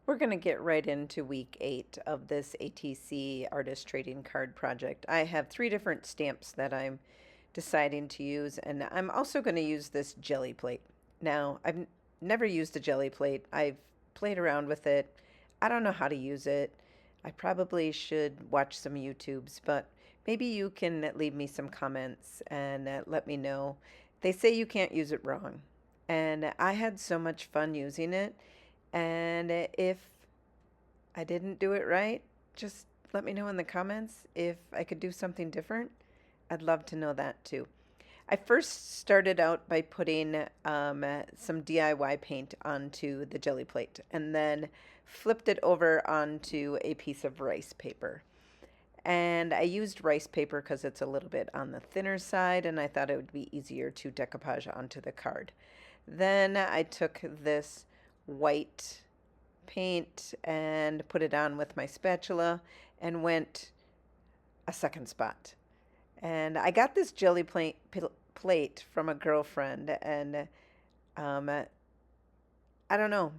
We're going to get right into week 8 of this ATC artist trading card project. I have 3 different stamps that I'm deciding to use, and I'm also going to use this jelly plate. Now, I've never used a jelly plate. I've played around with it. I don't know how to use it. I probably should watch some YouTubes, but maybe you can leave me some comments and let me know. They say you can't use it wrong, and I had so much fun using it. And if I didn't do it right, just let me know in the comments if I could do something different. I'd love to know that too. I first started out by putting some DIY paint onto the jelly plate and then flipped it over onto a piece of rice paper. And I used rice paper because it's a little bit on the thinner side, and I thought it would be easier to decoupage onto the card. Then I took this white paint and put it on with my spatula and went a second spot. And I got this jelly plate from a girlfriend, and um, I don't know.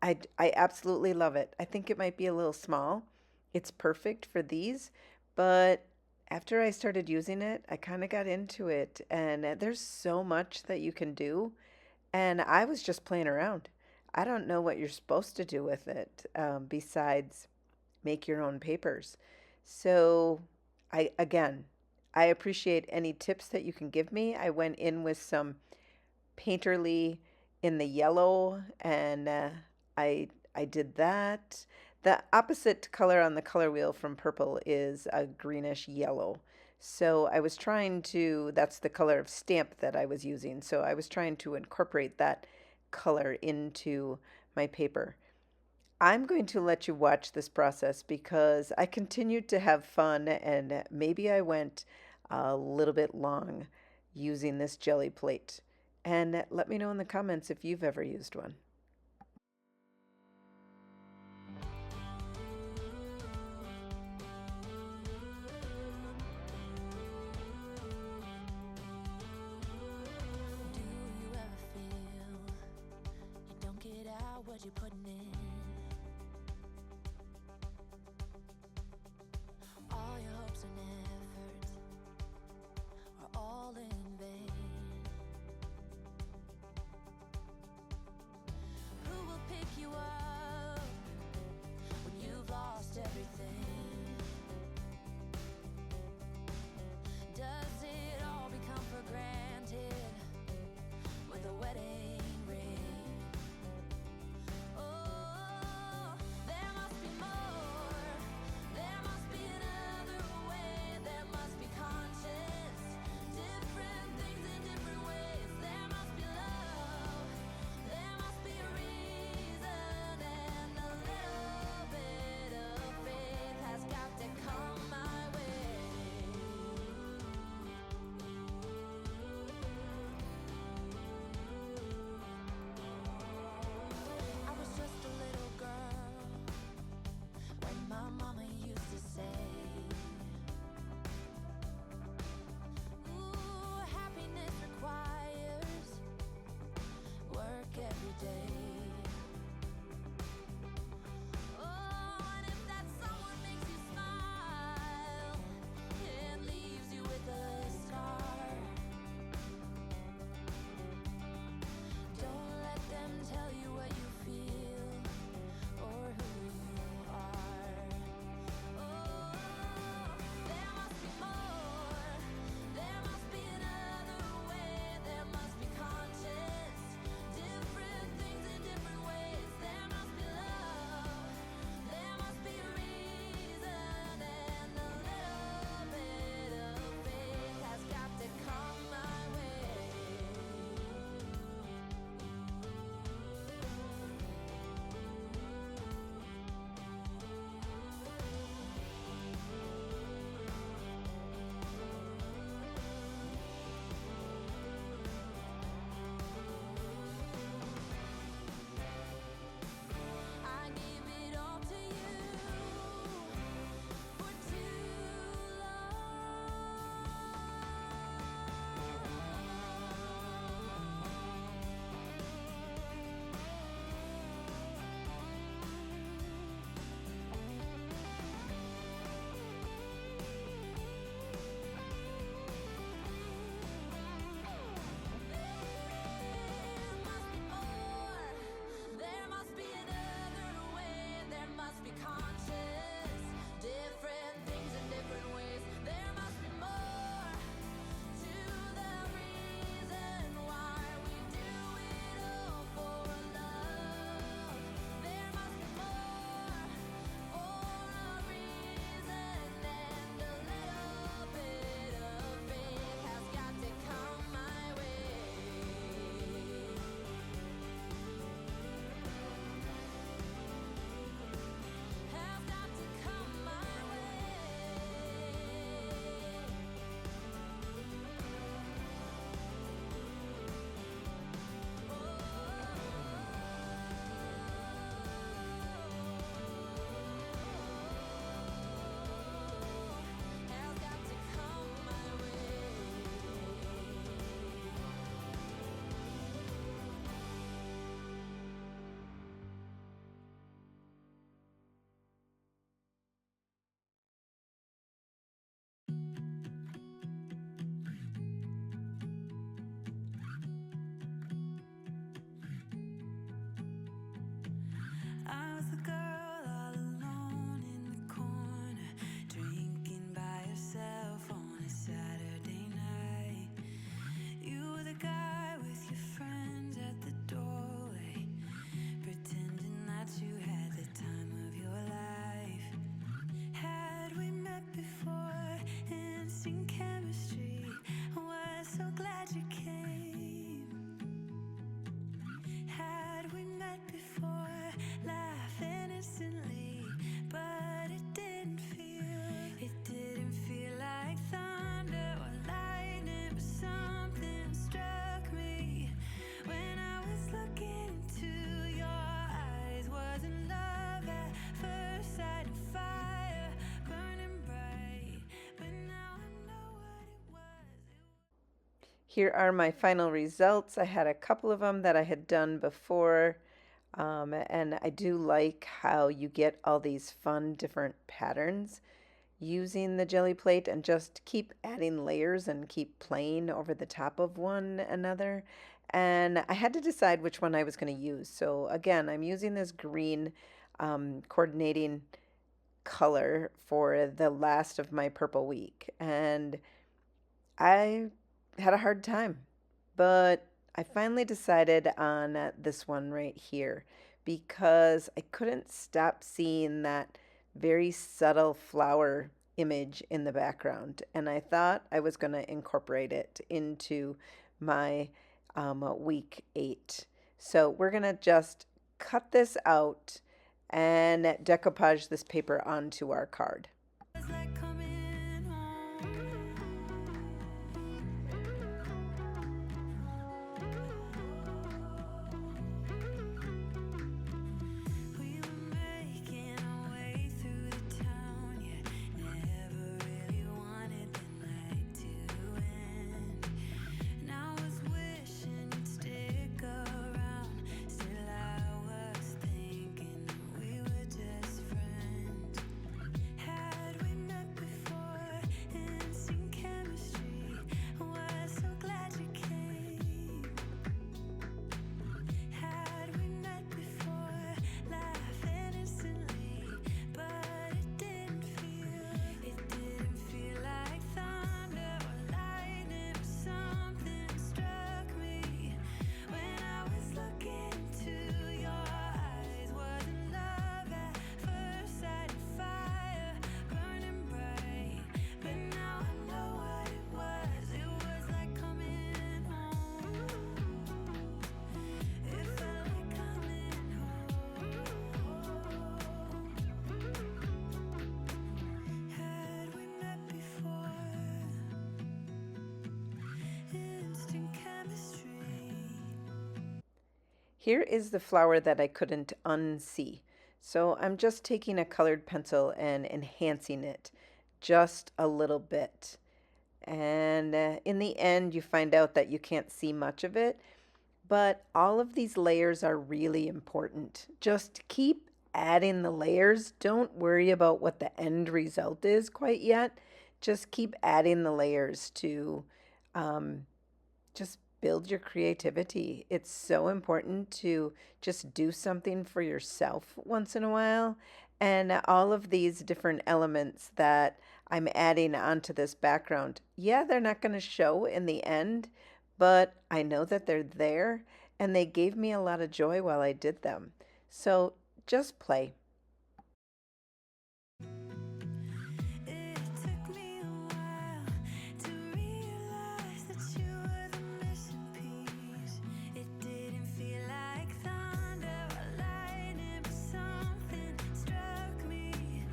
I, I absolutely love it. I think it might be a little small. It's perfect for these, but after I started using it, I kind of got into it, and there's so much that you can do. And I was just playing around. I don't know what you're supposed to do with it besides make your own papers. So, again, I appreciate any tips that you can give me. I went in with some painterly in the yellow, and I did that. The opposite color on the color wheel from purple is a greenish yellow. So I was trying to, that's the color of stamp that I was using. So I was trying to incorporate that color into my paper. I'm going to let you watch this process because I continued to have fun, and maybe I went a little bit long using this jelly plate. And let me know in the comments if you've ever used one. Do you ever feel you don't get out what you're putting in? All your hopes and efforts are all in vain. Who will pick you up when you've lost everything? Does it all become for granted with a wedding ring? Oh, there must be more. There must be another way. There must be conscious, different things Here are my final results. I had a couple of them that I had done before, and I do like how you get all these fun different patterns using the jelly plate and just keep adding layers and keep playing over the top of one another. And I had to decide which one I was going to use. So again, I'm using this green coordinating color for the last of my purple week. And I had a hard time, but I finally decided on this one right here because I couldn't stop seeing that very subtle flower image in the background, and I thought I was going to incorporate it into my week 8. So we're going to just cut this out and decoupage this paper onto our card. It's like coming home. We were making our way through the town, yeah. Never really wanted the night to end. And I was wishing you'd stick around. Still, I was thinking that we were just friends. Had we met before and seen chemistry? Was so glad you came. Had we met before, laugh innocently, but it didn't feel like thunder or lightning or something struck me when I was looking into your eyes. Wasn't love at first sight, fire burning bright, but now I know what it was. It was like coming home. It felt like coming home. Had we met before? Instant chemistry. Here is the flower that I couldn't unsee. So I'm just taking a colored pencil and enhancing it just a little bit. And in the end, you find out that you can't see much of it, but all of these layers are really important. Just keep adding the layers. Don't worry about what the end result is quite yet. Just keep adding the layers to um, just build your creativity. It's so important to just do something for yourself once in a while. And all of these different elements that I'm adding onto this background, yeah, they're not going to show in the end, but I know that they're there and they gave me a lot of joy while I did them. So just play. It took me a while to realize that you were the missing piece. It didn't feel like thunder or lightning, but something struck me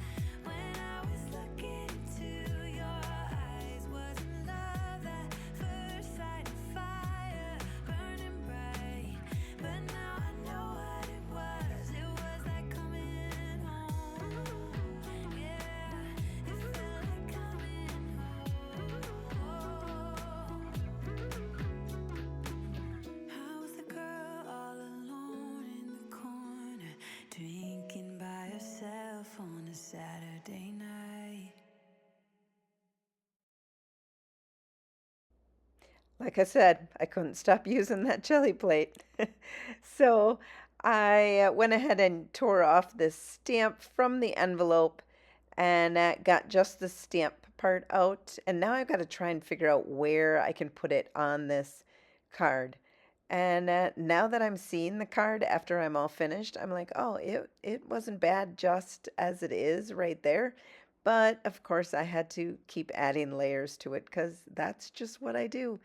when I was looking into your eyes. Wasn't love at first sight, fire burning bright, but now I know what it was. It was like coming home. Yeah, it felt like coming home. I was the girl all alone in the corner, drinking by herself on a Saturday night. Like I said, I couldn't stop using that jelly plate. So I went ahead and tore off this stamp from the envelope and got just the stamp part out. And now I've got to try and figure out where I can put it on this card. And now that I'm seeing the card after I'm all finished, I'm like, oh, it wasn't bad just as it is right there. But of course, I had to keep adding layers to it because that's just what I do.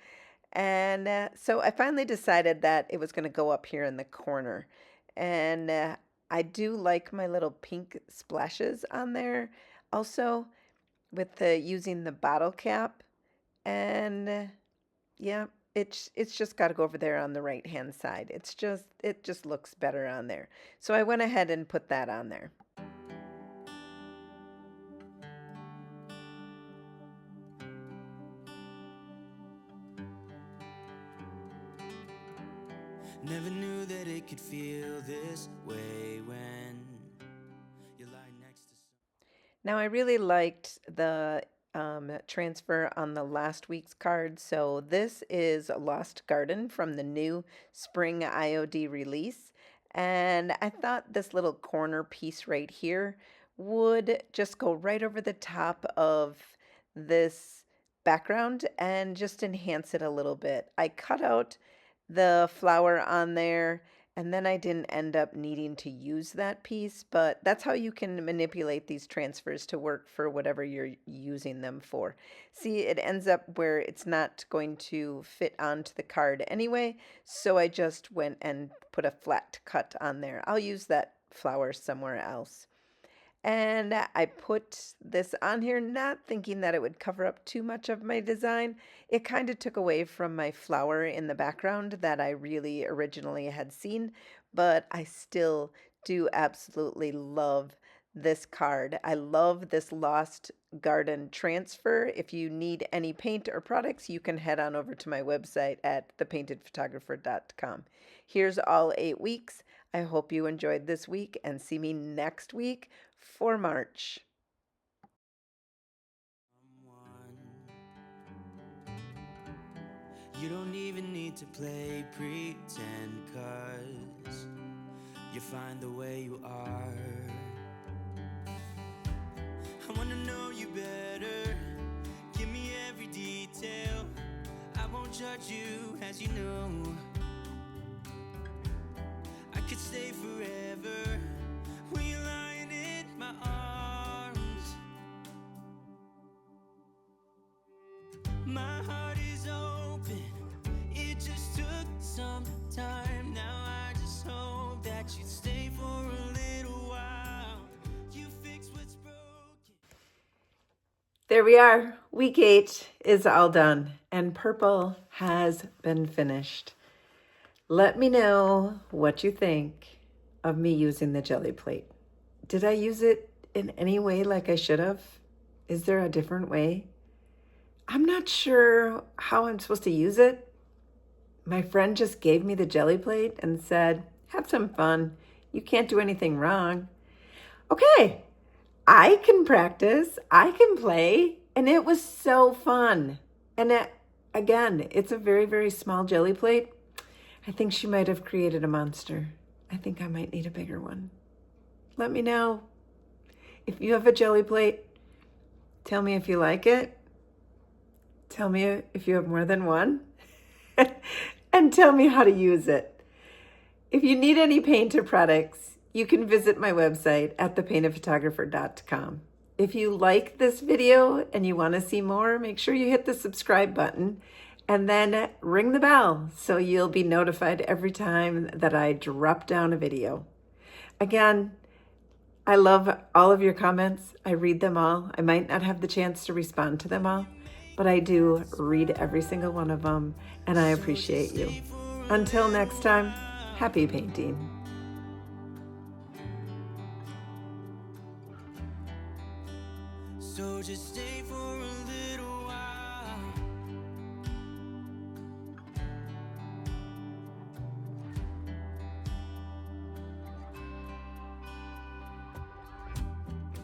And so I finally decided that it was going to go up here in the corner. And I do like my little pink splashes on there. Also, with the using the bottle cap. And yeah, it's just got to go over there on the right hand side. It just looks better on there. So I went ahead and put that on there. Never knew that it could feel this way when you lie next to Now, I really liked the transfer on the last week's card. So, this is Lost Garden from the new spring IOD release. And I thought this little corner piece right here would just go right over the top of this background and just enhance it a little bit. I cut out the flower on there and then I didn't end up needing to use that piece, but that's how you can manipulate these transfers to work for whatever you're using them for. See, it ends up where it's not going to fit onto the card anyway, so I just went and put a flat cut on there. I'll use that flower somewhere else. And I put this on here not thinking that it would cover up too much of my design. It kind of took away from my flower in the background that I really originally had seen, but I still do absolutely love this card. I love this Lost Garden transfer. If you need any paint or products, you can head on over to my website at thepaintedphotographer.com. Here's all 8 weeks. I hope you enjoyed this week and see me next week for March. you don't even need to play pretend, 'cause you find the way you are. I wanna know you better, give me every detail. I won't judge you, as you know. I could stay forever when you're lying in my arms. My heart is open, it just took some time. Now I just hope that you stay for a little while. You fix what's broken. There we are. Week 8 is all done and purple has been finished. Let me know what you think of me using the jelly plate. Did I use it in any way like I should have? Is there a different way? I'm not sure how I'm supposed to use it. My friend just gave me the jelly plate and said, have some fun. You can't do anything wrong. Okay, I can practice, I can play, and it was so fun. And again, it's a very, very small jelly plate. I think she might have created a monster. I think I might need a bigger one. Let me know. If you have a jelly plate, tell me if you like it. Tell me if you have more than one. And tell me how to use it. If you need any paint or products, you can visit my website at thepaintedphotographer.com. If you like this video and you want to see more, make sure you hit the subscribe button and then ring the bell so you'll be notified every time that I drop down a video. Again, I love all of your comments. I read them all. I might not have the chance to respond to them all, but I do read every single one of them, and I appreciate you. Until next time, happy painting. So just stay for a little while.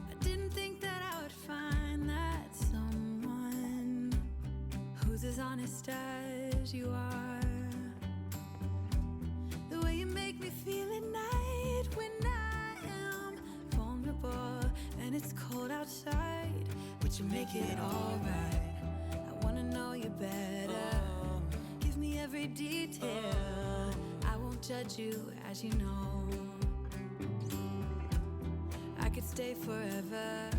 I didn't think that I would find that someone who's as honest as you are. The way you make me feel at night when I am vulnerable and it's cold outside, but you make it alright. I wanna know you better, give me every detail. I won't judge you, as you know. I could stay forever